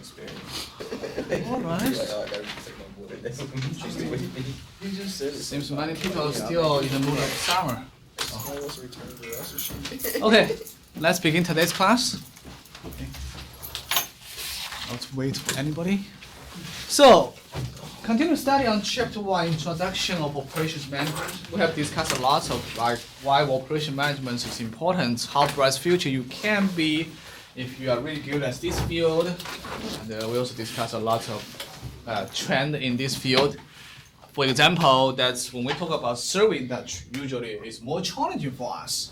experience. All right. Like, oh, I gotta take my board. That's interesting what you think. You just said it. Seems many people are still in the mood of summer. Oh, let's return to the Russell sheet. Okay, let's begin today's class. Okay. Let's wait for anybody. So, continue study on chapter 1, introduction of operations management. We have discussed a lot of like why operation management is important, how bright future you can be if you are really good at this field. And we also discussed a lot of trend in this field. For example, that's when we talk about service industry, usually it's more challenging for us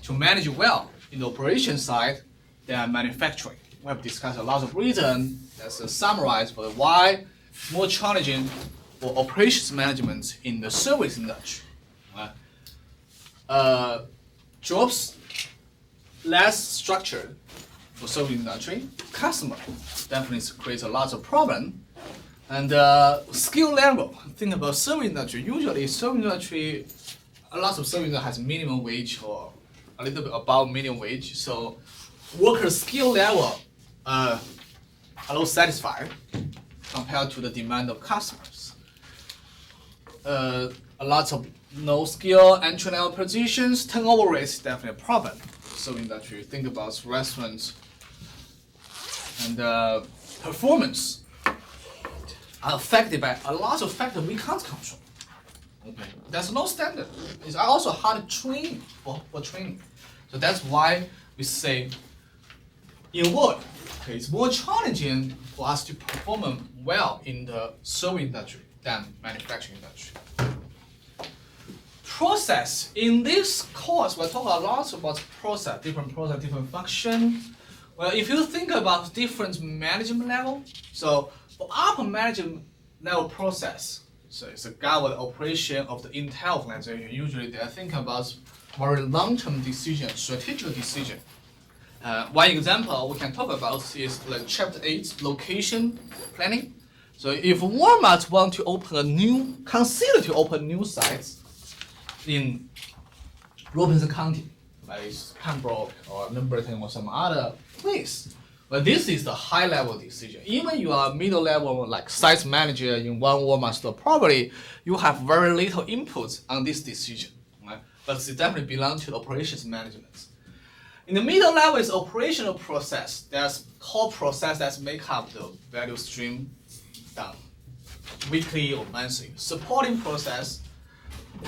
to manage well in the operation side than manufacturing. We have discussed a lot of reasons. That's a summarize for the why it's more challenging for operations management in the service industry. Jobs less structured for service industry. Customer definitely creates a lot of problem. And skill level, think about service industry. Usually service industry, a lot of service industry has minimum wage or a little bit above minimum wage. So worker skill level are low satisfied compared to the demand of customers. A lot of no skill entry level positions, turnover rate is definitely a problem. So industry, think about restaurants and performance are affected by a lot of factors we can't control. Okay, there's no standard. It's also hard to train for training. So that's why we say in word, okay, it's more challenging for us to perform well in the service industry than manufacturing industry. Process. In this course, we'll talk a lot about process, different function. Well, if you think about different management level, so for upper management level process, so it's a governed operation of the entire organization. Usually they think about very long-term decision, strategic decision. One example we can talk about is like chapter 8, location planning. So if Walmart want to consider to open new sites in Robinson County, like Pembroke or Lumberton or some other place, but this is the high-level decision. Even you are middle-level, like site manager in one Walmart store, probably you have very little input on this decision, right? But it definitely belongs to the operations management. In the middle level is operational process. There's core process that make up the value stream done weekly or monthly. Supporting process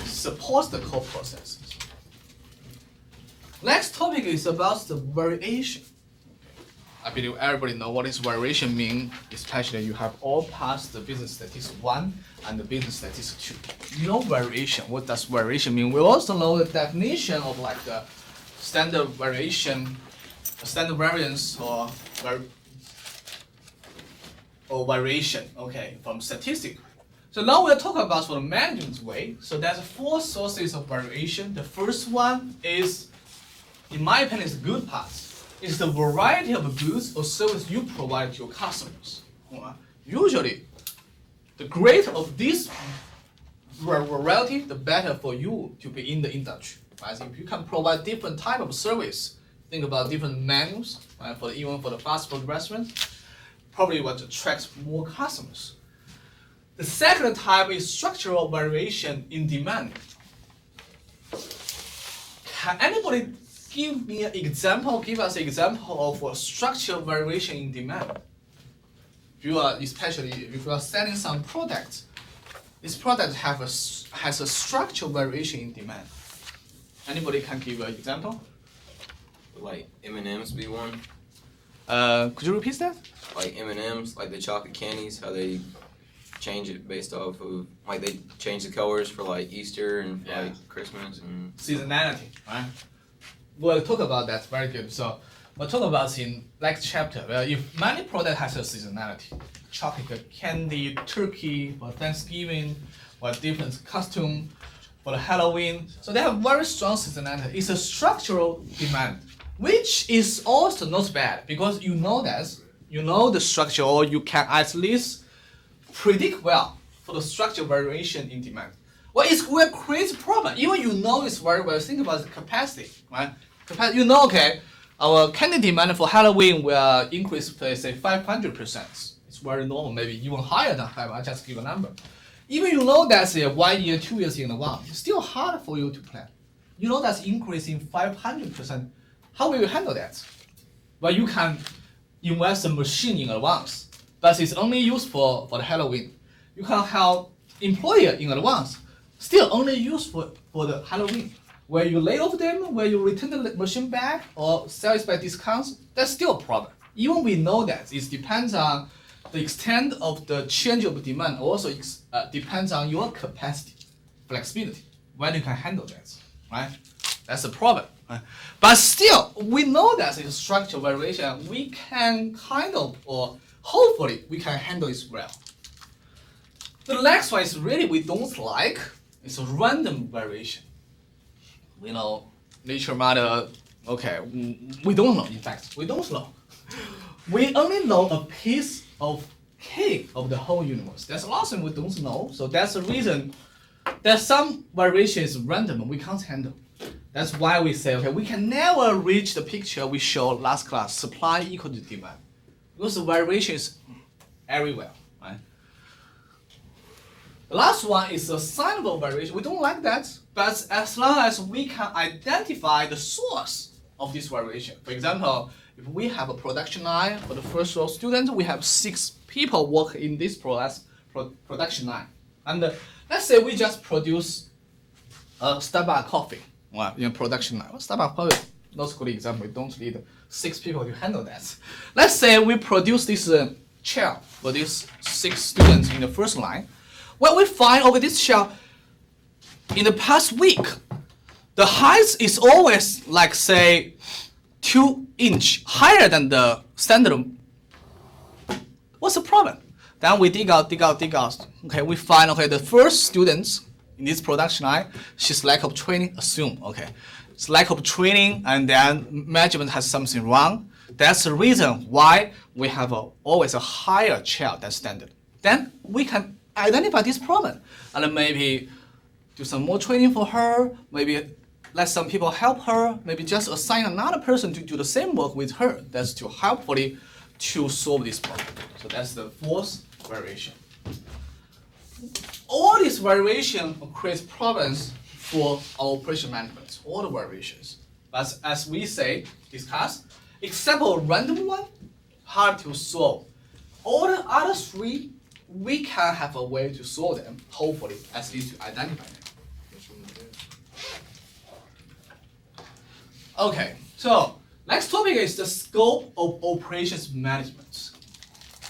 supports the core process. Next topic is about the variation. I believe everybody know what is variation mean, especially you have all passed the business statistics 1 and the business statistics 2. You know variation. What does variation mean? We also know the definition of like the standard variation, standard variance or variation, okay, from statistics. So now we'll talk about for the management way. So there's 4 sources of variation. The first one is, in my opinion, is the good part. It's the variety of goods or service you provide to your customers. Usually, the greater of this variety, the better for you to be in the industry. Right? If you can provide different type of service, think about different menus, right? Even for the fast food restaurants, probably what attracts more customers. The second type is structural variation in demand. Can anybody give us an example of a structural variation in demand? Especially if you are selling some product, this product has a structural variation in demand. Anybody can give an example? Like M&M's be one. Could you repeat that? Like M&M's, like the chocolate candies, how they change it based off of, like they change the colors for like Easter and like Christmas and seasonality, right? We'll talk about that, very good. So we'll talk about in next chapter. Well, if many product has a seasonality, chocolate candy, turkey for Thanksgiving, or different costume for the Halloween. So they have very strong seasonality. It's a structural demand, which is also not bad because you know that, you know the structure, or you can at least predict well for the structural variation in demand. Well, it will create a problem. Even you know it's very well. Think about the capacity, right? You know, okay, our candy demand for Halloween will increase, say 500%. It's very normal, maybe even higher than 5. I just give a number. Even you know that's 1 year, 2 years in advance, it's still hard for you to plan. You know that's increasing 500%. How will you handle that? Well, you can invest a machine in advance, but it's only used for the Halloween. You can have employer in advance, still only used for the Halloween. Where you lay off them, where you return the machine back or sell it by discounts, that's still a problem. Even we know that, it depends on the extent of the change of demand, also depends on your capacity, flexibility, when you can handle that, right? That's the problem. Right? But still, we know that it's structural variation. We can kind of, or hopefully, we can handle it well. The next one is really we don't like. It's a random variation. You know, nature matter. Okay, we don't know. In fact, we don't know. We only know a piece of cake of the whole universe. There's lots of things we don't know. So that's the reason that some variation is random. We can't handle. That's why we say, okay, we can never reach the picture we showed last class, supply equal to demand. Because the variation is everywhere, right? The last one is assignable variation. We don't like that, but as long as we can identify the source of this variation. For example, if we have a production line for the first row student, we have 6 people work in this production line. And let's say we just produce a Starbucks coffee in a production line. Well, Starbucks coffee, not a good example. We don't need 6 people to handle that. Let's say we produce this chair for these 6 students in the first line. Well, we find over this chair, in the past week, the height is always like say 2 inches higher than the standard. What's the problem? Then we dig out. Okay, we find, okay, the first students in this production line, she's lack of training, assume, okay. It's lack of training and then management has something wrong. That's the reason why we have always a higher chair than standard. Then we can identify this problem and maybe do some more training for her, maybe let some people help her, maybe just assign another person to do the same work with her. That's to helpfully to solve this problem. So that's the 4th variation. All these variation creates problems for our operation management, all the variations. But as we say, discuss, except for a random one, hard to solve. All the other 3, we can have a way to solve them, hopefully, at least to identify them. Okay, so next topic is the scope of operations management.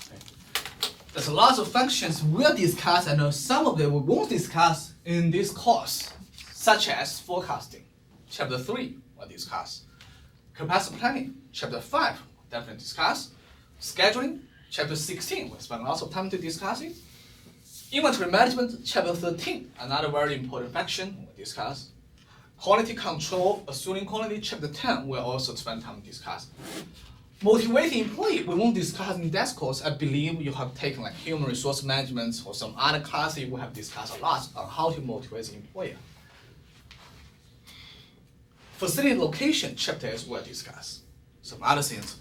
Okay. There's a lot of functions we'll discuss, and some of them we won't discuss in this course, such as forecasting. Chapter 3, we'll discuss. Capacity planning, Chapter 5, definitely discuss. Scheduling, Chapter 16, we spend lots of time to discuss it. Inventory management, Chapter 13, another very important function we'll discuss. Quality control, assuming quality, Chapter 10, we'll also spend time to discuss. Motivating employee, we won't discuss in that course. I believe you have taken like human resource management or some other classes we have discussed a lot on how to motivate the employer. Facility location, Chapter 8, we'll discuss. Some other things,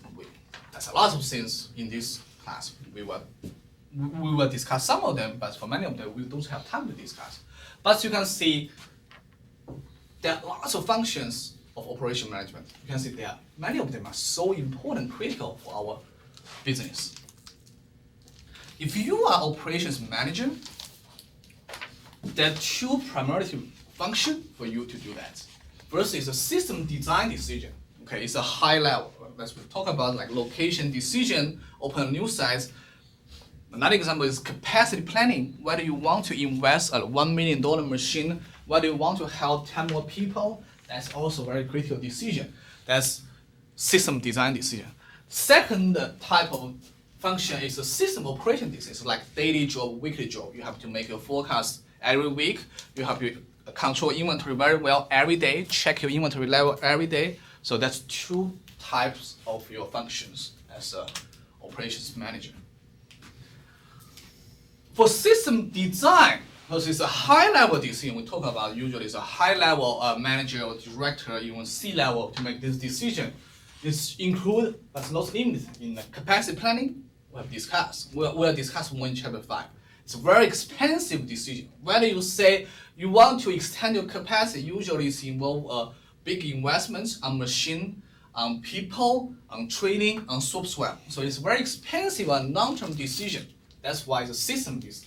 there's a lot of things in this class. We will discuss some of them, but for many of them, we don't have time to discuss. But you can see there are lots of functions of operation management. You can see there, many of them are so important, critical for our business. If you are operations manager, there are 2 primary functions for you to do that. First is a system design decision. Okay, it's a high level. Let's talk about like location decision, open a new site. Another example is capacity planning. Whether you want to invest a $1 million machine, whether you want to help 10 more people, that's also a very critical decision. That's system design decision. Second type of function is a system operation decision, like daily job, weekly job. You have to make your forecast every week. You have to control inventory very well every day, check your inventory level every day. So that's 2 types of your functions as an operations manager. For system design, because it's a high-level decision we talk about, usually it's a high-level manager or director, even C-level to make this decision. It's include but not limited in the capacity planning. We have discussed. We'll discuss more in chapter 5. It's a very expensive decision. Whether you say you want to extend your capacity, usually it involves big investments on machine, on people, on training, on software. So it's very expensive and long-term decision. That's why the system is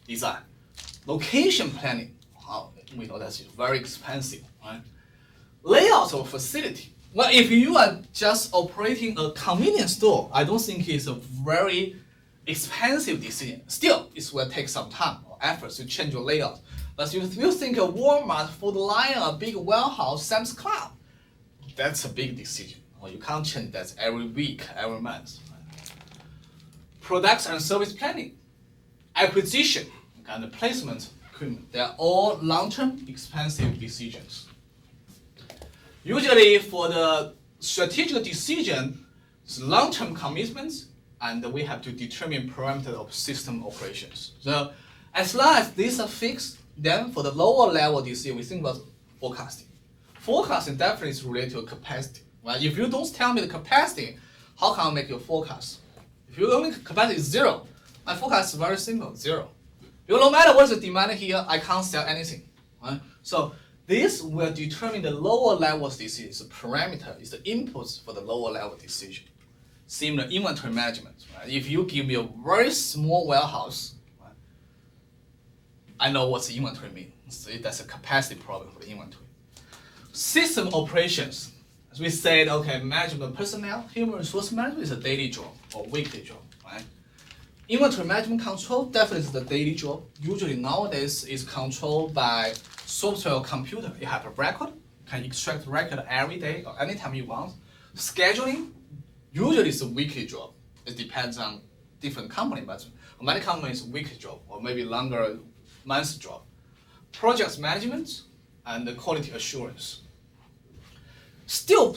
design. Location planning, we know that's very expensive, right? Layout of facility. Well, if you are just operating a convenience store, I don't think it's a very expensive decision. Still, it will take some time or effort to change your layout. But if you think a Walmart, Food Lion, a big warehouse, Sam's Club, that's a big decision. Or you can't change that every week, every month. Products and service planning, acquisition, and placement equipment. They are all long-term, expensive decisions. Usually for the strategic decision, it's long-term commitments, and we have to determine parameters of system operations. So as long as these are fixed, then for the lower level decision, we think about forecasting. Forecasting definitely is related to capacity. Right? If you don't tell me the capacity, how can I make your forecast? If you only capacity is 0, my forecast is very simple, 0. Because no matter what's the demand here, I can't sell anything. Right? So this will determine the lower level decision. It's a parameter, it's the inputs for the lower level decision. Similar inventory management. Right? If you give me a very small warehouse, right, I know what the inventory means. So that's a capacity problem for the inventory. System operations. As we said, okay, management personnel, human resource management is a daily job or weekly job, right? Inventory management control definitely is the daily job. Usually nowadays is controlled by software or computer. You have a record, you can extract record every day or anytime you want. Scheduling, usually it's a weekly job. It depends on different company, but many companies weekly job or maybe longer month job. Project management and the quality assurance. Still,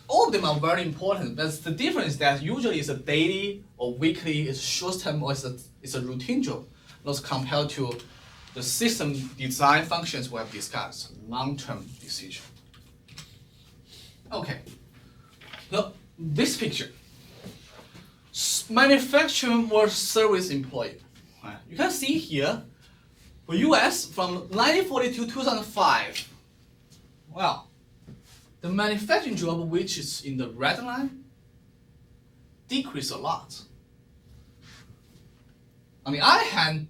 all of them are very important, but the difference is that usually it's a daily or weekly, it's short term, or it's a routine job, not compared to the system design functions we have discussed, long-term decision. Okay, now this picture, manufacturing versus service employee. You can see here, for US from 1940 to 2005, well, the manufacturing job, which is in the red line, decreased a lot. On the other hand,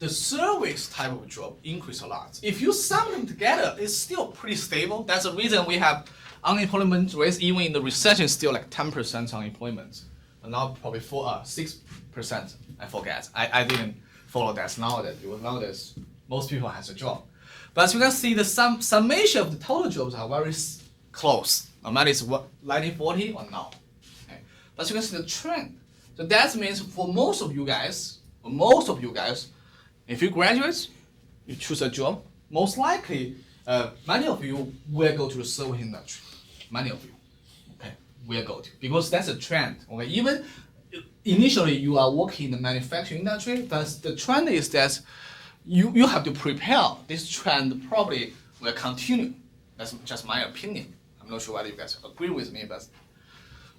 the service type of job increased a lot. If you sum them together, it's still pretty stable. That's the reason we have unemployment rates, even in the recession, still like 10% unemployment. And now probably 6%, I forget. I didn't follow that nowadays, because nowadays most people has a job. But as you can see, the summation of the total jobs are very close. No matter it's 1940 or now. Okay. But you can see the trend. So that means for most of you guys, if you graduate, you choose a job, most likely many of you will go to the service industry. Many of you, okay, will go to, because that's a trend. Okay, even initially you are working in the manufacturing industry, but the trend is that you have to prepare. This trend probably will continue. That's just my opinion. I'm not sure whether you guys agree with me, but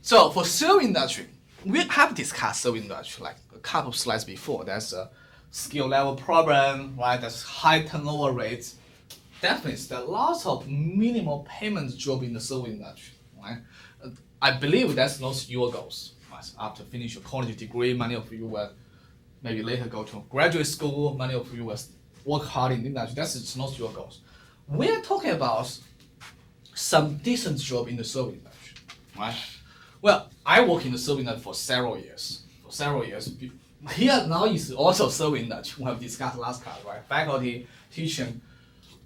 so for service industry, we have discussed service industry like a couple of slides before. That's a skill level problem, right? That's high turnover rates. Definitely, there are lots of minimal payment job in the service industry, right? I believe that's not your goals. Right? After finish your college degree, many of you will maybe later go to graduate school. Many of you will work hard in the industry. That's not your goals. We're talking about some decent job in the service industry, right? Well, I work in the service industry for several years. Here now is also service industry. We have discussed last class, right? Faculty, teaching.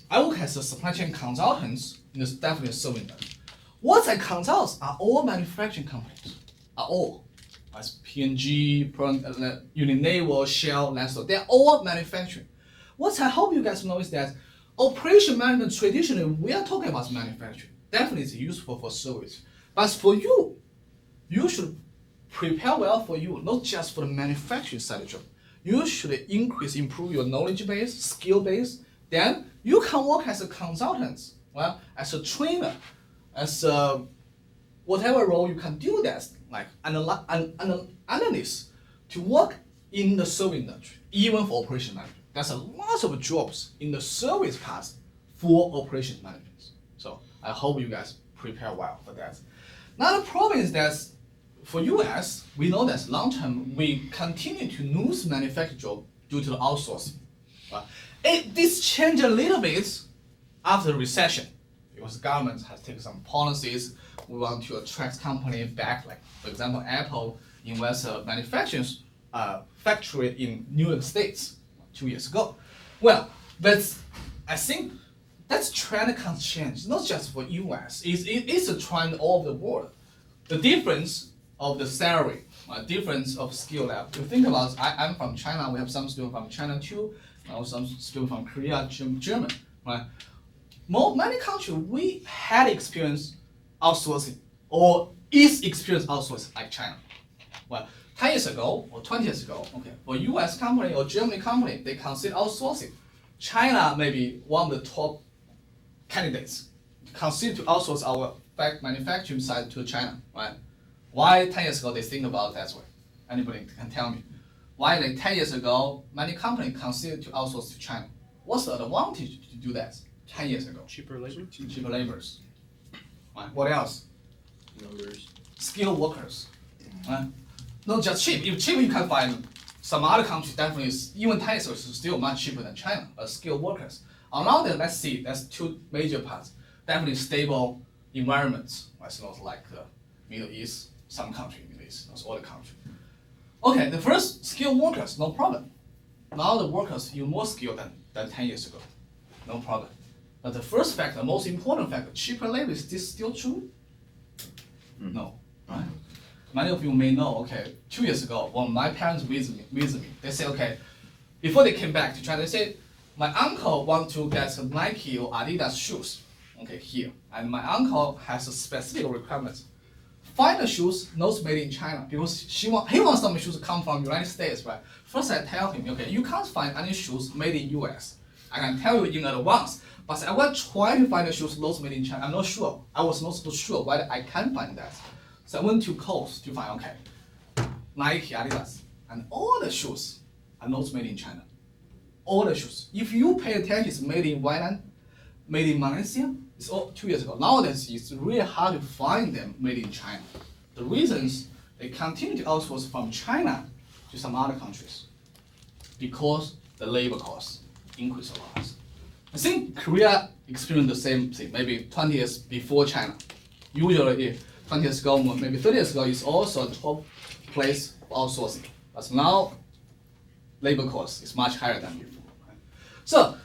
I work as a supply chain consultant in the definitely service industry. What I consult are all manufacturing companies, are all. As P&G, Unilever, Shell, Nestle, they're all manufacturing. What I hope you guys know is that operation management, traditionally, we are talking about manufacturing. Definitely it's useful for service. But for you, you should prepare well for you, not just for the manufacturing side of the job. You should improve your knowledge base, skill base. Then you can work as a consultant, well, as a trainer, as a whatever role you can do that, like analyst to work in the service industry, even for operation management. There's a lot of jobs in the service part for operation management. So I hope you guys prepare well for that. Now the problem is that for US, we know that long term we continue to lose manufacturing job due to the outsourcing. This changed a little bit after the recession because the government has taken some policies. We want to attract company back, like for example, Apple invested a manufacturing factory in New York State 2 years ago. Well, but I think that trend can change, not just for US. It's a trend all over the world. The difference of the salary, difference of skill level. You think about, I'm from China. We have some students from China too. Some students from Korea, German, right? Many countries we had experience outsourcing or is experience outsourcing like China. Well, 10 years ago or 20 years ago, okay, for US company or German company, they consider outsourcing. China may be one of the top candidates consider to outsource our manufacturing side to China, right? Why 10 years ago they think about that way? Anybody can tell me? Why like 10 years ago, many companies consider to outsource to China? What's the advantage to do that 10 years ago? Cheaper labor? Cheaper labors. Right. What else? Numbers. Skilled workers. Right? Not just cheap. If cheap, you can find some other country definitely is, even 10 years ago, is still much cheaper than China, but skilled workers. Around there, let's see, that's two major parts. Definitely stable environments. It's not like the Middle East, some country, Middle East, those other country. Okay, the first skilled workers, no problem. Now the workers even more skilled than 10 years ago, no problem. But the first factor, most important factor, cheaper labor, is this still true? No, right? Many of you may know, okay, 2 years ago, when my parents visit me, they say, okay, before they came back to China, they say, my uncle wants to get some Nike or Adidas shoes, okay, here. And my uncle has a specific requirement. Find the shoes not made in China because he wants some shoes to come from United States, right? First I tell him, okay, you can't find any shoes made in US. I can tell you in advance, but I will try to find the shoes not made in China. I'm not sure. I was not so sure whether I can find that. So I went to Kohl's to find, okay, Nike, Adidas, and all the shoes are not made in China. All the shoes. If you pay attention, it's made in Vietnam, made in Malaysia. It's all 2 years ago. Nowadays, it's really hard to find them made in China. The reasons they continue to outsource from China to some other countries because the labor costs increase a lot. I think Korea experienced the same thing, maybe 20 years before China. Usually, 20 years ago, maybe 30 years ago, it's also a top place for outsourcing. But now, labor cost is much higher than before. Right? So,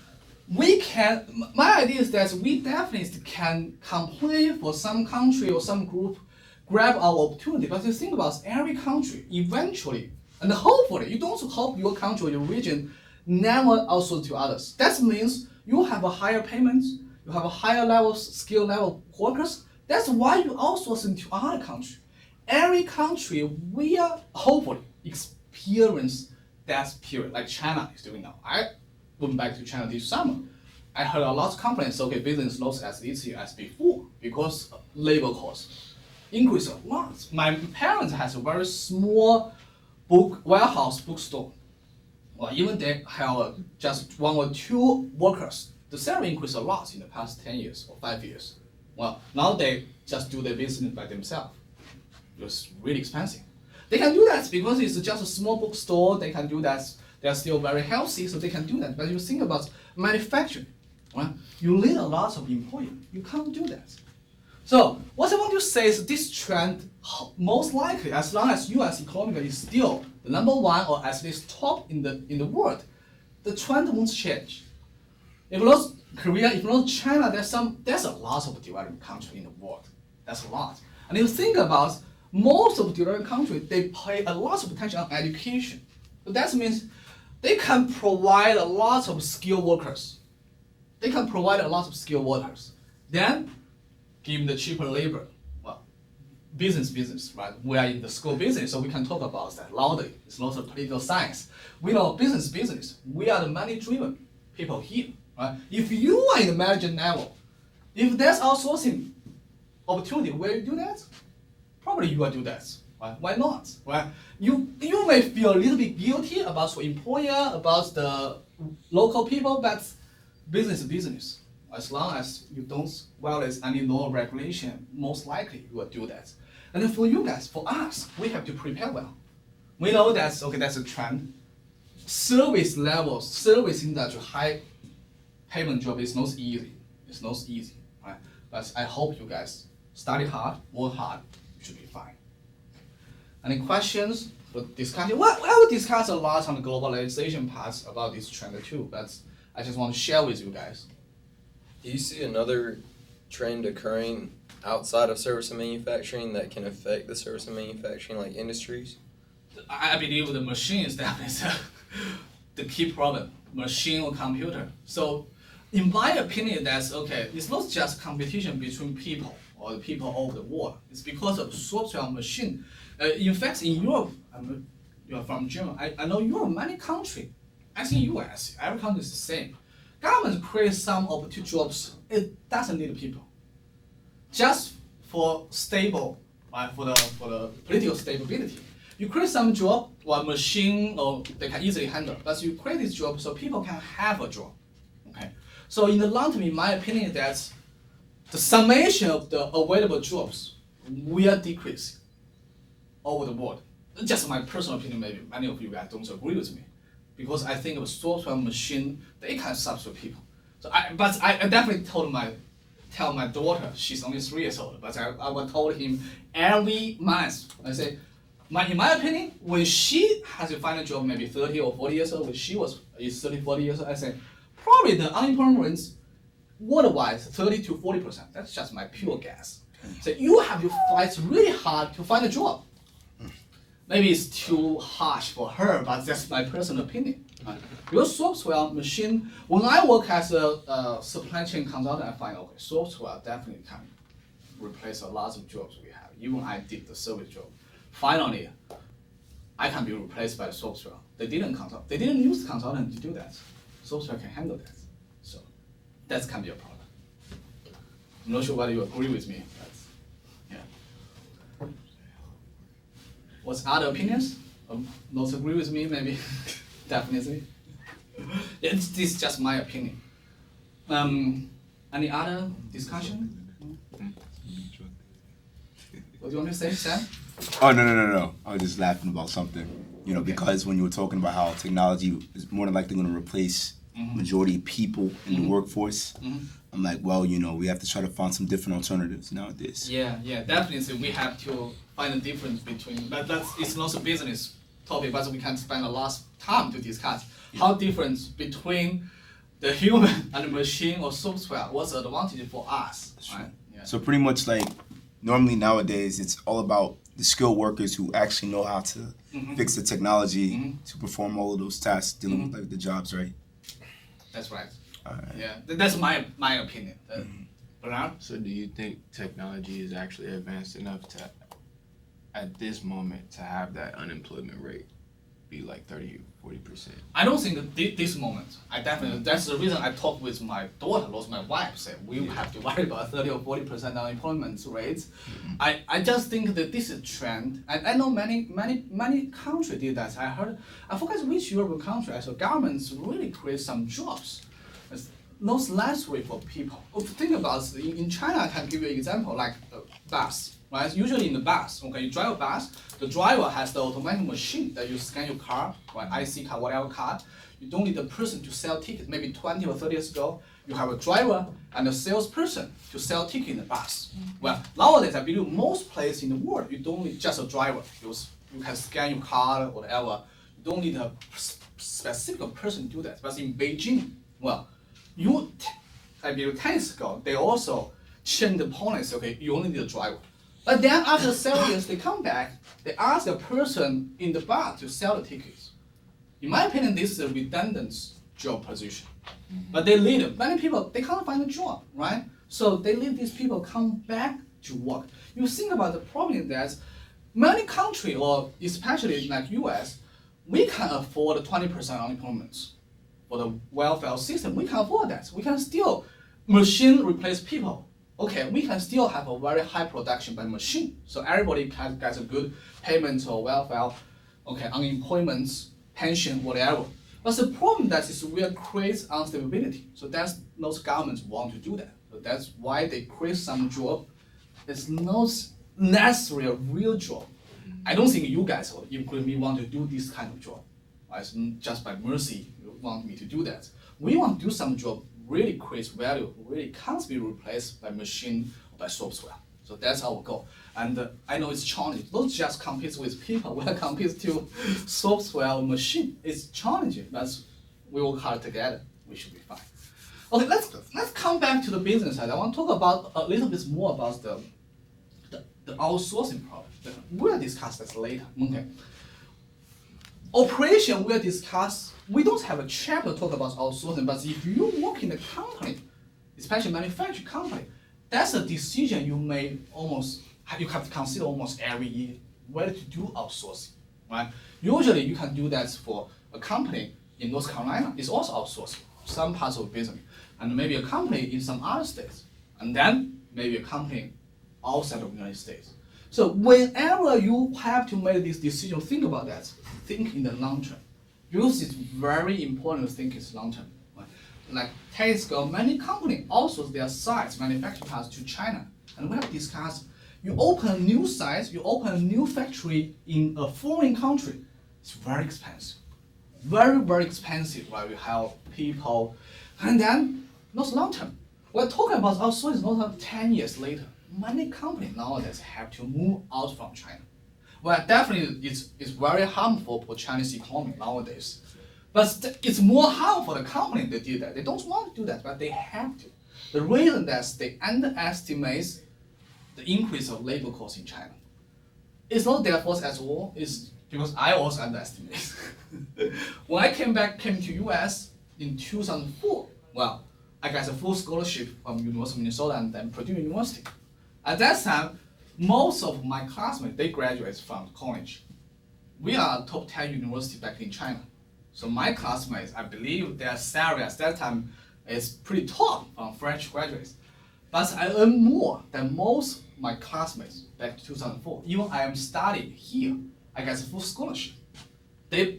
my idea is that we definitely can complain for some country or some group, grab our opportunity. But you think about every country, eventually, and hopefully, you don't hope your country or your region never outsource to others. That means you have a higher payment, you have a higher level, skill level workers. That's why you outsourcing to other countries. Every country will hopefully experience that period, like China is doing now. I went back to China this summer. I heard a lot of complaints, okay, business not as easy as before because labor costs increase a lot. My parents has a very small warehouse bookstore. Well, even they have just 1 or 2 workers. The salary increased a lot in the past 10 years or 5 years. Well, now they just do their business by themselves. It's really expensive. They can do that because it's just a small bookstore. They can do that. They are still very healthy, so they can do that. But you think about manufacturing, right? You need a lot of employees. You can't do that. So what I want to say is this trend, most likely, as long as U.S. economy is still the #1 or at least top in the world, the trend won't change. If not Korea, if not China, there's a lot of developing countries in the world. That's a lot. And if you think about most of the developing countries, they pay a lot of attention on education. So that means they can provide a lot of skilled workers. They can provide a lot of skilled workers. Then, give the cheaper labor. Well, business, right? We are in the school business, so we can talk about that loudly. It's not a political science. We know business. We are the money-driven people here, right? If you are in the management level, if there's outsourcing opportunity, will you do that? probably you will do that. Right? Why not? Right? You may feel a little bit guilty about your employer, about the local people, but business is business. As long as you don't violate any law or regulation, most likely you will do that. And then for you guys, for us, we have to prepare well. We know that's okay. That's a trend. Service levels, service industry, high payment job is not easy. It's not easy, right? But I hope you guys study hard, work hard. You should be fine. Any questions for discussion? Well, I will discuss a lot on the globalization parts about this trend too. But I just want to share with you guys. Do you see another trend occurring outside of service and manufacturing that can affect the service and manufacturing like industries? I believe the machine is definitely the key problem, machine or computer. So in my opinion, that's okay. It's not just competition between people or the people all over the world. It's because of software and machine. In fact, in Europe, you are from Germany. I know Europe, many countries, as in US, every country is the same. Government creates some opportunity jobs. It doesn't need people. Just for stable, right, for the political stability. You create some job or machine or they can easily handle, but you create this job so people can have a job. Okay. So in the long term, in my opinion, that's the summation of the available jobs will decrease over the world. Just my personal opinion, maybe many of you guys don't agree with me, because I think of software machine they can substitute people. So I definitely tell my daughter, she's only 3 years old, but I will told him every month. I say, in my opinion, when she has to find a job, maybe 30 or 40 years old, when she is 30, 40 years old, I say, probably the unemployment rates worldwide 30 to 40%. That's just my pure guess. So you have to fight really hard to find a job. Maybe it's too harsh for her, but that's my personal opinion. Your software machine, when I work as a supply chain consultant, I find, okay, software definitely can replace a lot of jobs we have. Even I did the service job. Finally, I can be replaced by the software. They didn't use the consultant to do that. Software can handle that. So that can be a problem. I'm not sure whether you agree with me, but yeah. What's other opinions? Not agree with me, maybe. Definitely. Yeah, this is just my opinion. Any other discussion? What do you want to say, Sam? Oh, no. I was just laughing about something. You know, because when you were talking about how technology is more than likely going to replace majority of people in the workforce, I'm like, well, you know, we have to try to find some different alternatives nowadays. Yeah, definitely. We have to find a difference between, but it's not a business topic, but we can spend a lot of time to discuss how difference between the human and the machine or software, what's the advantage for us, right? Yeah. So pretty much like, normally nowadays, it's all about the skilled workers who actually know how to fix the technology to perform all of those tasks, dealing with like the jobs, right? That's right. All right. Yeah, that's my opinion. Bernard? So do you think technology is actually advanced enough to, at this moment, to have that unemployment rate be like 30, 40%? I don't think that this moment. I definitely, that's the reason I talked with my daughter, was my wife, said we have to worry about 30 or 40% unemployment rates. I just think that this is a trend. I know many countries did that. I forget which European country, so governments really create some jobs. It's not necessary for people. Think about it, in China, I can give you an example, like a bus. Right? Usually in the bus, okay, you drive a bus, the driver has the automatic machine that you scan your car, right, IC card, whatever card. You don't need a person to sell tickets. Maybe 20 or 30 years ago, you have a driver and a salesperson to sell tickets in the bus. Well, nowadays, I believe most places in the world, you don't need just a driver. You can scan your card or whatever. You don't need a specific person to do that. But in Beijing, well, I believe 10 years ago, they also changed the policy, okay, you only need a driver. But then after several years, they come back, they ask the person in the bar to sell the tickets. In my opinion, this is a redundant job position. But they lead many people, they can't find a job, right? So they leave these people come back to work. You think about the problem that many countries, or especially like US, we can afford 20% unemployment for the welfare system. We can afford that. We can still machine replace people. okay, we can still have a very high production by machine. So everybody can get a good payment or welfare, okay, unemployment, pension, whatever. But the problem that is will create instability. So that's those governments want to do that. So that's why they create some job. It's not necessarily a real job. I don't think you guys or including me want to do this kind of job. It's just by mercy you want me to do that. We want to do some job really creates value, really can't be replaced by machine or by software. So that's our goal. And I know it's challenging. Don't just compete with people. We are compete to software or machine. It's challenging, but we work hard together. We should be fine. Okay, let's come back to the business side. I want to talk about a little bit more about the outsourcing problem. We'll discuss that later. Okay. Operation we'll discuss. We don't have a chapter to talk about outsourcing, but if you work in a company, especially manufacturing company, that's a decision you may you have to consider almost every year whether to do outsourcing, right? Usually you can do that for a company in North Carolina. It's also outsourcing some parts of business, and maybe a company in some other states, and then maybe a company outside of the United States. So whenever you have to make this decision, think about that. Think in the long term. Because it's very important to think in long term. Right? Like 10 years ago, many companies outsource their sites, manufacturing parts to China. And we have discussed, you open a new site, you open a new factory in a foreign country, it's very expensive. Very, very expensive, right? You have people, and then not long term. We're talking about outsourcing not 10 years later. Many companies nowadays have to move out from China. Well, definitely it's very harmful for Chinese economy nowadays. But it's more harmful for the company that do that. They don't want to do that, but they have to. The reason that they underestimate the increase of labor costs in China. It's not their fault at all. It's because I also underestimate. When I came to US in 2004, well, I got a full scholarship from University of Minnesota and then Purdue University. At that time, most of my classmates, they graduated from college. We are a top 10 university back in China. So my classmates, I believe their salary at that time is pretty top from fresh graduates. But I earn more than most of my classmates back in 2004. Even I am studying here, I get a full scholarship. They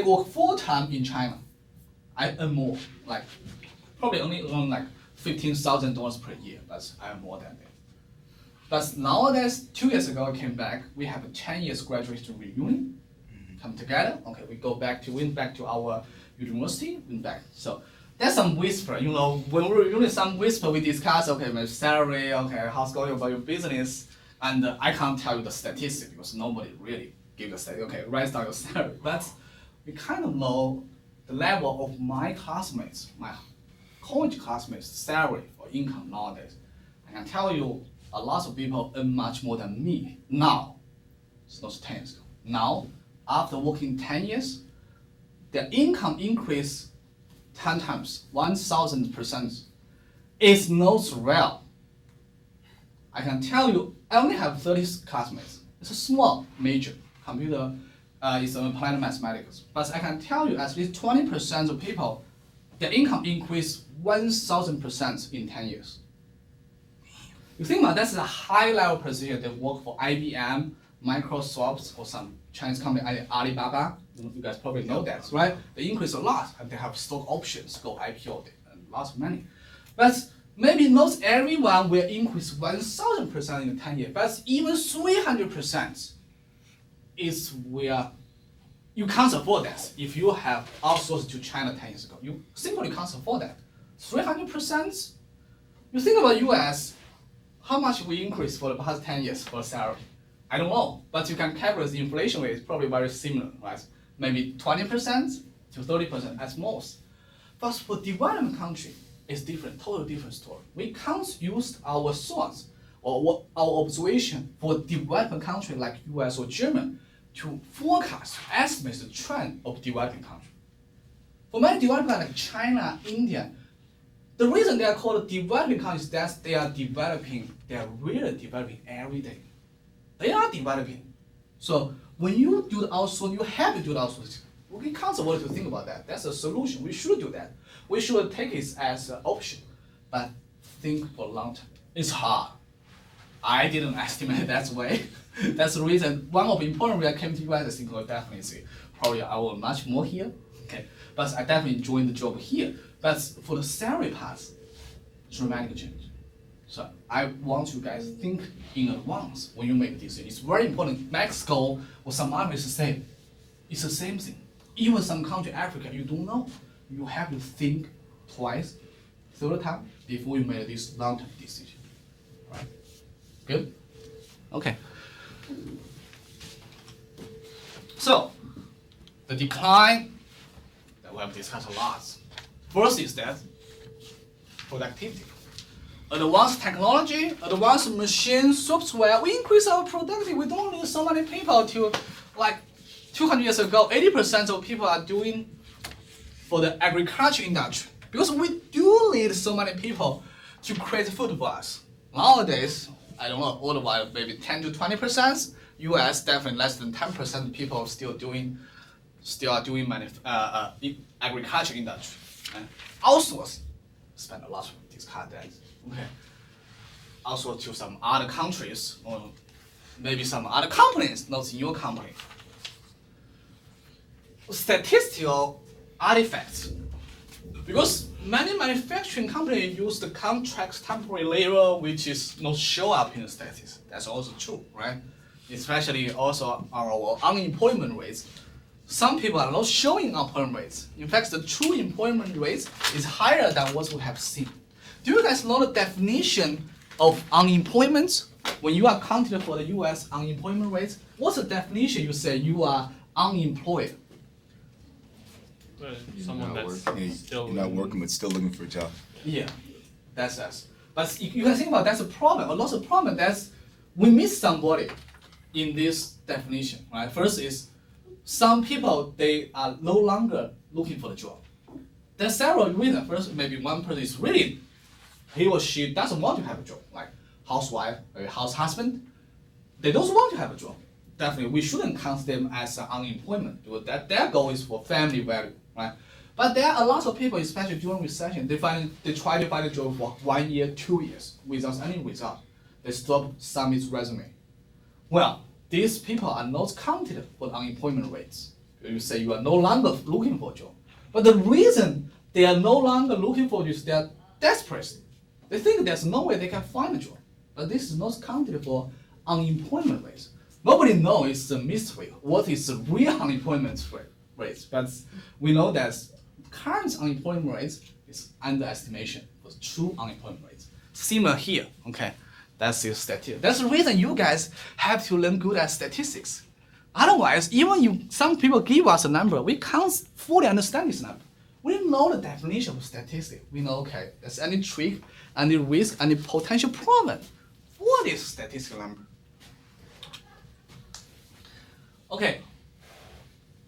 work full-time in China. I earn more, like probably only earn like $15,000 per year, but I earn more than that. But nowadays, 2 years ago, I came back. We have a 10 years graduation reunion. Come together. Okay, we went back to our university. Went back. So there's some whisper. You know, when we're reunion, some whisper. We discuss. Okay, my salary. Okay, how's going about your business? And I can't tell you the statistics because nobody really give the statistics. Okay, write down your salary. But we kind of know the level of my classmates, my college classmates' salary or income nowadays. I can tell you. A lot of people earn much more than me now. It's not 10 years ago. Now, after working 10 years, their income increased 10 times, 1,000%. It's not real. I can tell you, I only have 30 classmates. It's a small major. Computer is applied mathematics. But I can tell you at least 20% of people, their income increased 1,000% in 10 years. You think about that's a high level position that work for IBM, Microsoft, or some Chinese company, Alibaba. You guys probably know that, right? They increase a lot, and they have stock options, go IPO, and lots of money. But maybe not everyone will increase 1,000% in 10 years, but even 300% is where you can't afford that. If you have outsourced to China 10 years ago, you simply can't afford that. 300%. You think about US. How much we increase for the past 10 years for salary? I don't know, but you can calculate the inflation rate is probably very similar, right? Maybe 20% to 30% at most. But for developing country, it's different, totally different story. We can't use our source or our observation for developing country like US or Germany to forecast, estimate the trend of developing country. For many developing countries like China, India, the reason they are called developing countries is that they are really developing every day. They are developing. So when you do the outsourcing, you have to do the outsourcing. We can't afford to think about that. That's a solution. We should do that. We should take it as an option, but think for long term. It's hard. I didn't estimate that way. That's the reason. One of the important reasons I came to US, I think, definitely see. Probably I will much more here. Okay, but I definitely enjoyed the job here. But for the salary part, dramatic change. So I want you guys to think in advance when you make a decision. It's very important. Mexico or some others say it's the same thing. Even some country, Africa, you don't know. You have to think twice, third time before you make this long-term decision. Right? Good? Okay. So, the decline that we have discussed a lot. First is that productivity. Advanced technology, advanced machine software, we increase our productivity. We don't need so many people to, like 200 years ago, 80% of people are doing for the agriculture industry. Because we do need so many people to create food for us. Nowadays, I don't know, worldwide maybe 10 to 20%. US definitely less than 10% people still are doing agriculture industry. And outsource, spend a lot of discuss that. Okay. Outsource to some other countries or maybe some other companies, not in your company. Statistical artifacts. Because many manufacturing companies use the contract temporary labor, which is not show up in the statistics. That's also true, right? Especially also our unemployment rates. Some people are not showing unemployment rates. In fact, the true employment rate is higher than what we have seen. Do you guys know the definition of unemployment? When you are counted for the US unemployment rate, what's the definition you say you are unemployed? Someone that's Yeah, still you're not working but still looking for a job. Yeah, that's us. But you can think about that's a problem. A lot of problem that's we miss somebody in this definition, right? First is some people they are no longer looking for the job. There's several reasons. First, maybe one person is really he or she doesn't want to have a job, like housewife or house husband. They don't want to have a job. Definitely, we shouldn't count them as unemployment because that their goal is for family value, right? But there are a lot of people, especially during recession, they try to find a job for 1 year, 2 years without any result. They stop submit resume. Well, these people are not counted for unemployment rates. You say you are no longer looking for a job. But the reason they are no longer looking for it is they are desperate. They think there's no way they can find a job. But this is not counted for unemployment rates. Nobody knows it's a mystery. What is the real unemployment rate? But we know that current unemployment rate is underestimation for true unemployment rate. Similar here, okay? That's the statistic. That's the reason you guys have to learn good at statistics. Otherwise, even some people give us a number, we can't fully understand this number. We know the definition of statistics. We know, okay, there's any trick, any risk, any potential problem. What is statistical number? Okay,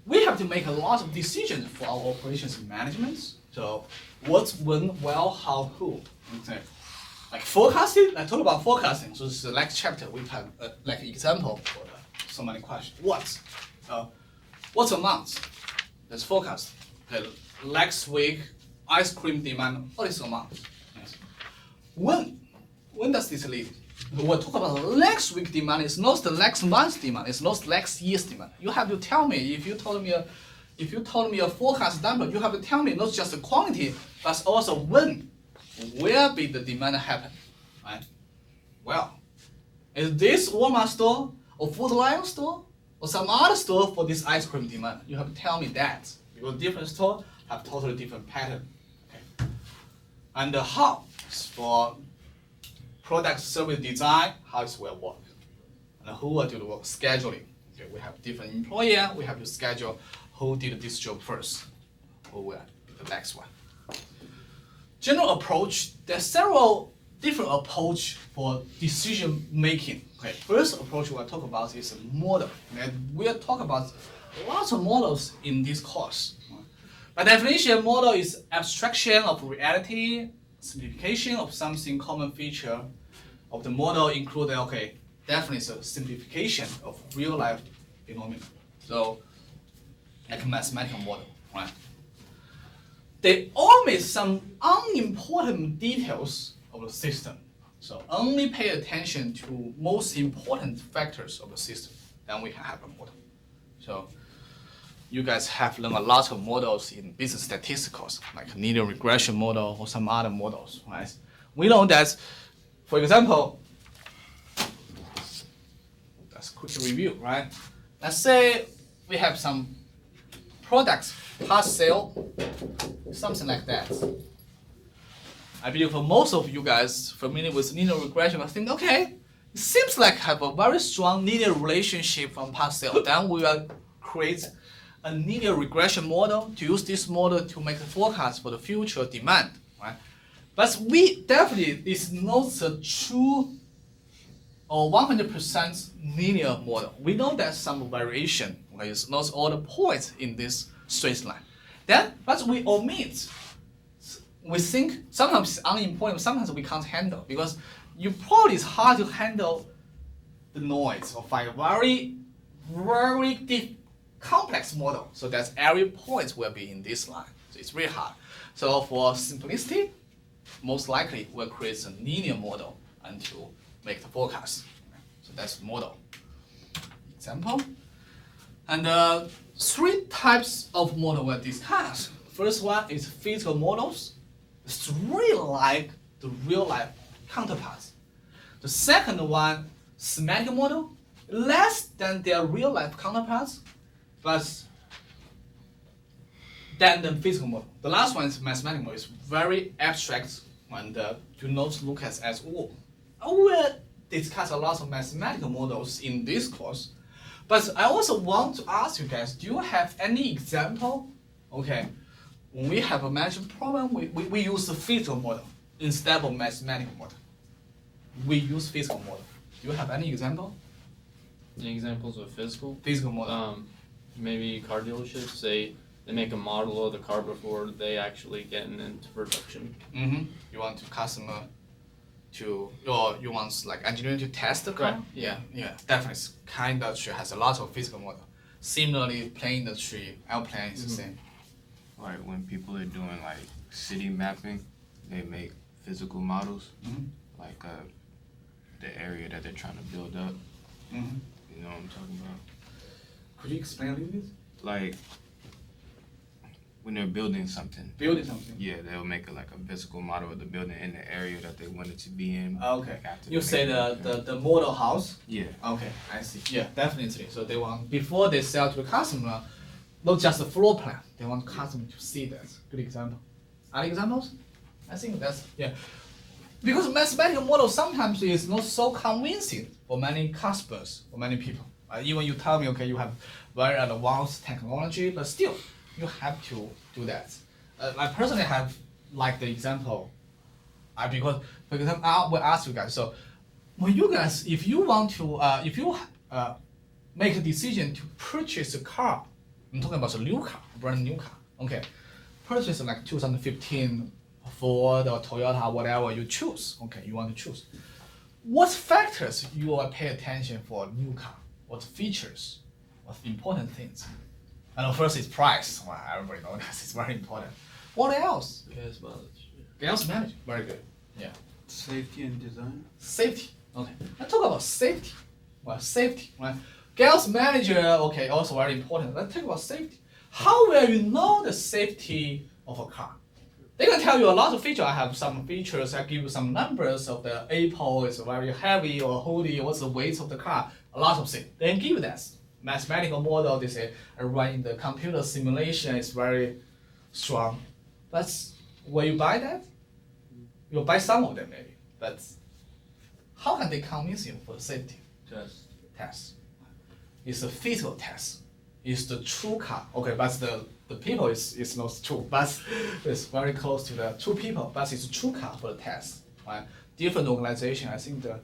we have to make a lot of decisions for our operations management. So what's when, well, how, who. Okay. Like forecasting, I talked about forecasting. So this is the next chapter. We have like example for so many questions. What's a month? That's forecast. Okay, next week, ice cream demand. What is a month? Yes. When does this lead? We'll talk about next week demand. It's not the next month's demand. It's not next year's demand. You have to tell me if you told me a forecast number. You have to tell me not just the quantity, but also when will be the demand happen, right? Well, is this Walmart store or Food Lion store or some other store for this ice cream demand? You have to tell me that because different stores have totally different pattern. Okay. And how for product service design, how it will work, and who will do the work scheduling. Okay, we have different employer. We have to schedule who did this job first, who will be the next one. General approach, there's several different approach for decision making. Okay, first approach we'll talk about is a model. And we'll talk about lots of models in this course. By definition, model is abstraction of reality, simplification of something common feature of the model include, okay, definitely it's a simplification of real life phenomena. So, like a mathematical model, right? They omit some unimportant details of the system. So only pay attention to most important factors of the system, then we can have a model. So you guys have learned a lot of models in business statisticals, like linear regression model or some other models, right? We know that, for example, let's quickly review, right? Let's say we have some products past sale, something like that. I believe for most of you guys familiar with linear regression, I think, okay, it seems like have a very strong linear relationship from past sale. Then we will create a linear regression model to use this model to make a forecast for the future demand, right? But we definitely is not a true or 100% linear model. We know there's some variation, like it's not all the points in this straight line. Then, but we omit. We think sometimes it's unimportant, sometimes we can't handle because you probably it's hard to handle the noise or find a very, very complex model. So that every point will be in this line. So it's really hard. So for simplicity, most likely we'll create a linear model and to make the forecast. So that's the model. Example. And 3 types of model we'll discuss. First one is physical models. It's really like the real life counterparts. The second one, semantic model, less than their real life counterparts, but than the physical model. The last one is mathematical model. It's very abstract and do not look at as all. I will discuss a lot of mathematical models in this course, but I also want to ask you guys, do you have any example? Okay, when we have a management problem, we use the physical model instead of mathematical model. We use physical model. Do you have any example? Any examples of physical? Physical model. Maybe car dealerships, they make a model of the car before they actually get into production. You want to customer to, or you want like engineering to test the car? Right. Yeah, definitely. Car industry has a lot of physical model. Similarly, plane industry, airplane is the same. Like when people are doing like city mapping, they make physical models, like the area that they're trying to build up. You know what I'm talking about? Could you explain a little bit? Like when they're building something. Building something. Yeah, they'll make like a physical model of the building in the area that they want it to be in. Okay. after You they say make the model house? Yeah. Okay, I see. Yeah, definitely. So they want, before they sell to the customer, not just the floor plan, they want customer to see that. Good example. Other examples? I think that's, yeah. Because mathematical model sometimes is not so convincing for many customers, for many people. Even you tell me, okay, you have very advanced technology, but still, you have to do that. I personally have like the example, because for example, I will ask you guys. So, when you guys, if you want to, make a decision to purchase a car, I'm talking about a new car, brand new car. Okay, purchase like 2015 Ford or Toyota, whatever you choose. Okay, you want to choose. What factors you will pay attention for a new car? What features? What important things? I know first is price. Well, everybody knows this. It's very important. What else? Gas mileage. Gas mileage. Very good. Yeah. Safety and design. Safety. Okay. Let's talk about safety. Well, safety. Right. Gas manager. Okay. Also very important. Let's talk about safety. How will you know the safety of a car? They can tell you a lot of features. I have some features. I give you some numbers of the A-pole is very heavy or heavy. What's the weight of the car? A lot of things. They can give you that. Mathematical model, they say, running the computer simulation is very strong. But when you buy that, you'll buy some of them maybe. But how can they convince you for the safety test? It's a physical test. It's the true car. Okay, but the people is not true, but it's very close to the true people, but it's a true car for the test. Right? Different organization, I think the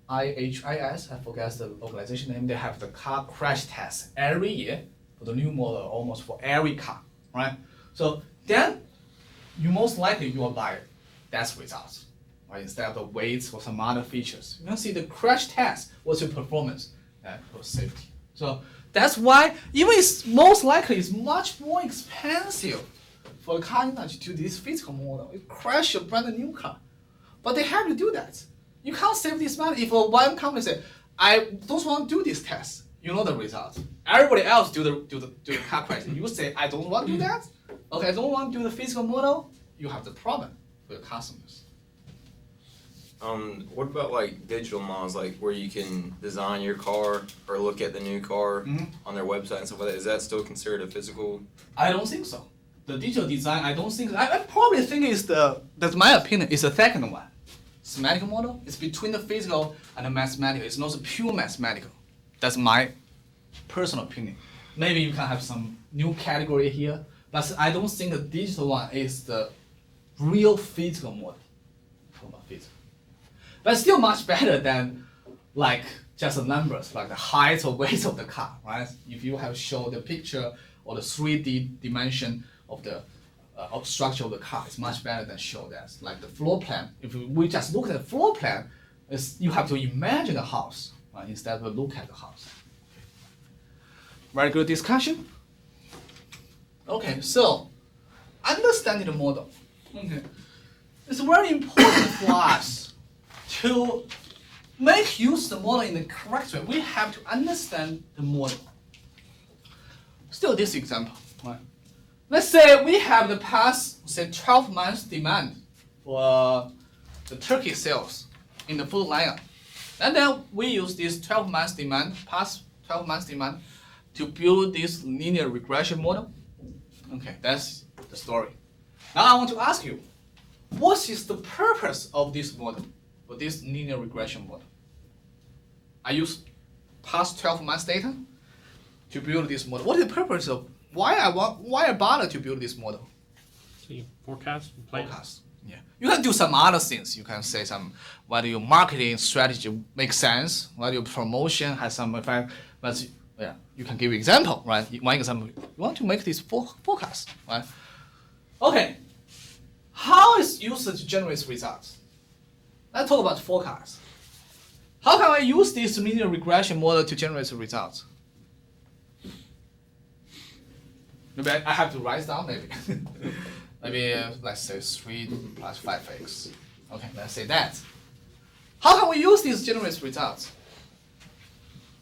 IHIS, I forget the organization name, they have the car crash test every year for the new model, almost for every car, right? So then, you most likely you will buy that result, right? Instead of the weights or some other features. You can see the crash test, what's your performance for safety. So that's why even it's most likely it's much more expensive for the car industry to do this physical model. It crash a brand new car. But they have to do that. You can't save this money. If one company say, I don't want to do this test, you know the result. Everybody else do the car crash. You say, I don't want to do that. Okay, I don't want to do the physical model. You have the problem with your customers. What about like digital models, like where you can design your car or look at the new car on their website and stuff like that? Is that still considered a physical? I don't think so. The digital design, I don't think. I probably think that's my opinion. Is the second one, semantic model. It's between the physical and the mathematical. It's not pure mathematical. That's my personal opinion. Maybe you can have some new category here, but I don't think the digital one is the real physical model. Talk about physical, but still much better than like just the numbers, like the height or weight of the car, right? If you have shown the picture or the 3D dimension of the of structure of the car, it's much better than show that. Like the floor plan, if we just look at the floor plan, you have to imagine the house instead of look at the house. Very good discussion. Okay, so understanding the model. Okay, it's very important for us to make use of the model in the correct way. We have to understand the model. Still, this example, right? Let's say we have the past, say, 12 months demand for the turkey sales in the food lineup. And then we use this 12 months demand, past 12 months demand, to build this linear regression model. Okay, that's the story. Now I want to ask you, what is the purpose of this model, for this linear regression model? I use past 12 months data to build this model. What is the purpose of why I bother to build this model? So you forecast and plan. Forecast. Yeah. You can do some other things. You can say some whether your marketing strategy makes sense, whether your promotion has some effect. But yeah, you can give example, right? One example, you want to make this forecast, right? Okay. How is usage generates results? Let's talk about forecast. How can I use this linear regression model to generate results? Maybe I have to write down, maybe. Maybe let's say 3 plus 5x. Okay, let's say that. How can we use these to generate results?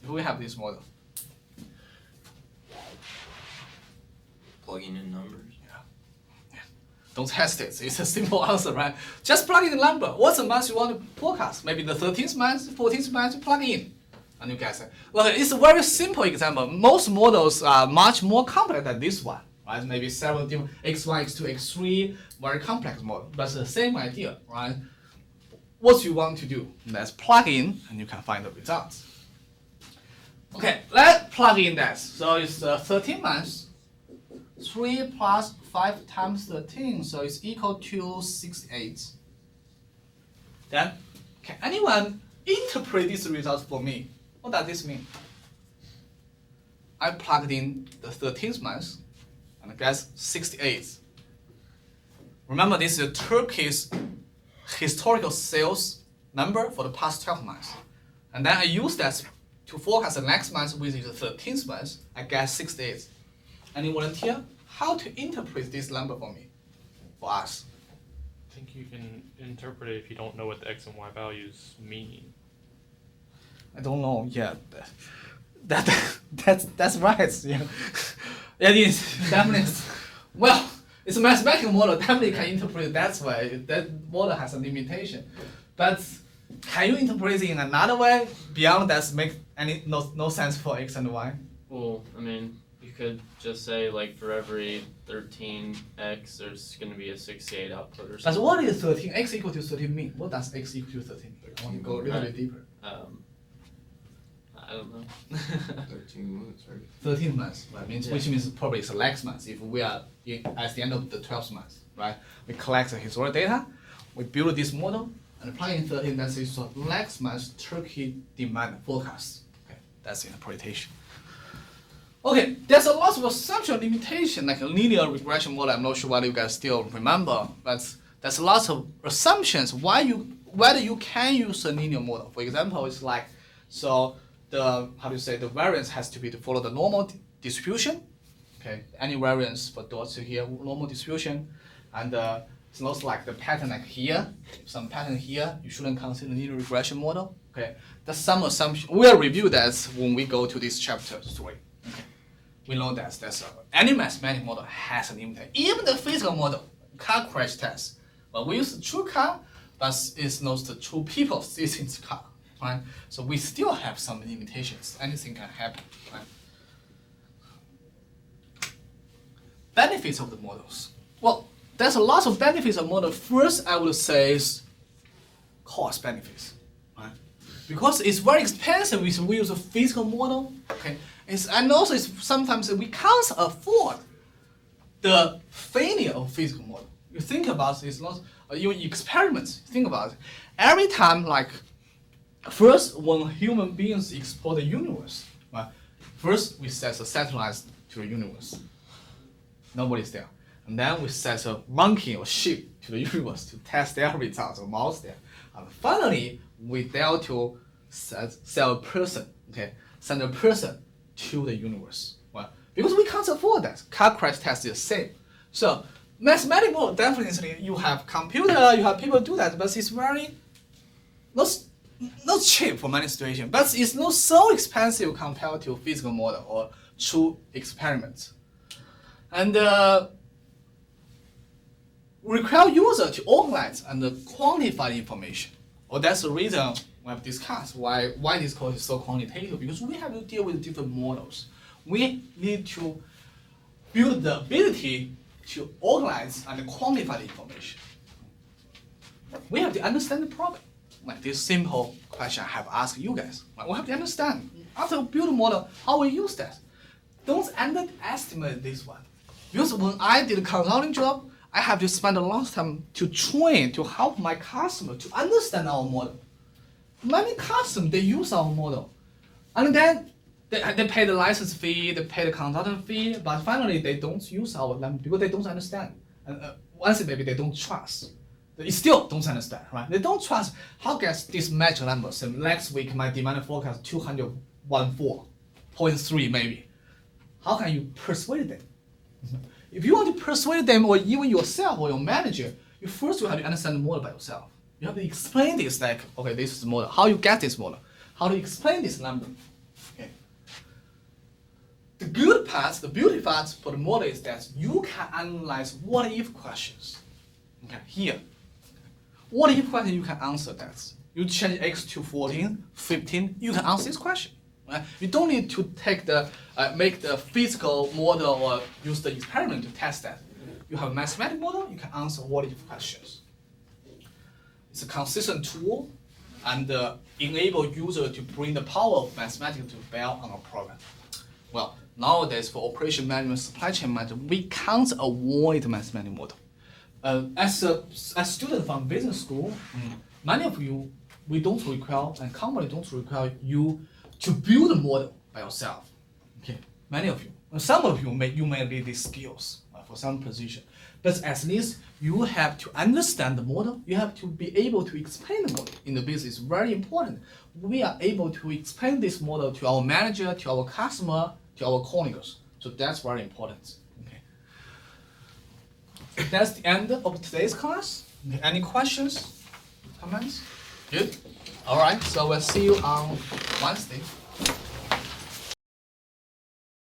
If we have this model. Plugging in numbers. Don't hesitate. It's a simple answer, right? Just plug in the number. What's the month you want to forecast? Maybe the 13th month, 14th month, you plug in. And you guess it. Look, it's a very simple example. Most models are much more complex than this one, right? Maybe several different x1, x2, x3, very complex model. But it's the same idea, right? What you want to do, let's plug in and you can find the results. Okay, let's plug in that. So it's 13 months. 3 plus 5 times 13, so it's equal to 68. Then, can anyone interpret these results for me? What does this mean? I plugged in the 13th month and guess 68. Remember, this is Turkey's historical sales number for the past 12 months. And then I use that to forecast the next month, which is the 13th month. I guess 68. Any volunteer? How to interpret this number for me, for us? I think you can interpret it if you don't know what the x and y values mean. I don't know. Yeah, that's right. Yeah, it is definitely. Well, it's a mathematical model. Definitely can interpret it that way. That model has a limitation, but can you interpret it in another way beyond that? Make no sense for x and y? Well, I mean, you could just say like for every 13x, there's going to be a 68 output or But something. what is 13? X equal to 13 mean? What does x equal to 13 mean? I want to go a little bit deeper. I don't know. 13 months, right? 13 months, right? Which means probably it's the next month. If we are at the end of the 12th month, right? We collect the historical data, we build this model, and apply in 13. That's the next month's Turkey demand forecast. Okay, that's the interpretation. Okay, there's a lot of assumption limitation, like a linear regression model. I'm not sure whether you guys still remember, but there's lots of assumptions whether you can use a linear model. For example, it's like the variance has to be to follow the normal distribution. Okay, any variance for dots here, normal distribution, and It's not like the pattern like here, some pattern here, you shouldn't consider linear regression model. Okay, that's some assumption. We'll review that when we go to this chapter 3. Okay, we know that any mathematical model has an limitation. Even the physical model, car crash test, but we use the true car, but it's not the true people sitting in the car, right? So we still have some limitations. Anything can happen, right? Benefits of the models. Well, there's a lot of benefits of model. First, I would say is cost benefits, right? Because it's very expensive if we use a physical model, okay? And also sometimes we can't afford the failure of physical model. You think about it, it's not even experiments. Think about it. Every time, like, first when human beings explore the universe, right? First we set a satellite to the universe. Nobody's there. And then we set a monkey or sheep to the universe to test their results, or mouse there. And finally, we dare to send a person to the universe. Well, because we can't afford that. Car crash test is the same. So mathematical, definitely you have computer, you have people do that, but it's very not cheap for many situations. But it's not so expensive compared to physical model or true experiments. And require user to organize and quantify the information. Or that's the reason we have discussed why this course is so quantitative, because we have to deal with different models. We need to build the ability to organize and quantify the information. We have to understand the problem. Like this simple question I have asked you guys. We have to understand, after we build a model, how we use that. Don't underestimate this one. Because when I did a consulting job, I have to spend a lot of time to train, to help my customer to understand our model. Many customers, they use our model. And then they pay the license fee, they pay the consultant fee, but finally they don't use our language because they don't understand. And once maybe they don't trust. They still don't understand, right? They don't trust how gets this match number. So next week my demand forecast 214.3 maybe. How can you persuade them? If you want to persuade them, or even yourself or your manager, you have to understand the model by yourself. You have to explain this, like, okay, this is the model. How you get this model? How to explain this number? Okay. The good part, the beauty part for the model is that you can analyze what if questions. Okay, here. What if question you can answer that? You change x to 14, 15, you can answer this question. Right? You don't need to take make the physical model or use the experiment to test that. You have a mathematical model, you can answer what if questions. It's a consistent tool and enable user to bring the power of mathematics to bear on a problem. Well, nowadays for operation management, supply chain management, we can't avoid mathematical model. As student from business school, many of you, we don't require, and company don't require you to build a model by yourself. Okay, many of you. Some of you may need these skills for some position, but at least you have to understand the model. You have to be able to explain the model in the business. Very important. We are able to explain this model to our manager, to our customer, to our colleagues. So that's very important. Okay. That's the end of today's class. Any questions, comments? Good. All right. So we'll see you on Wednesday.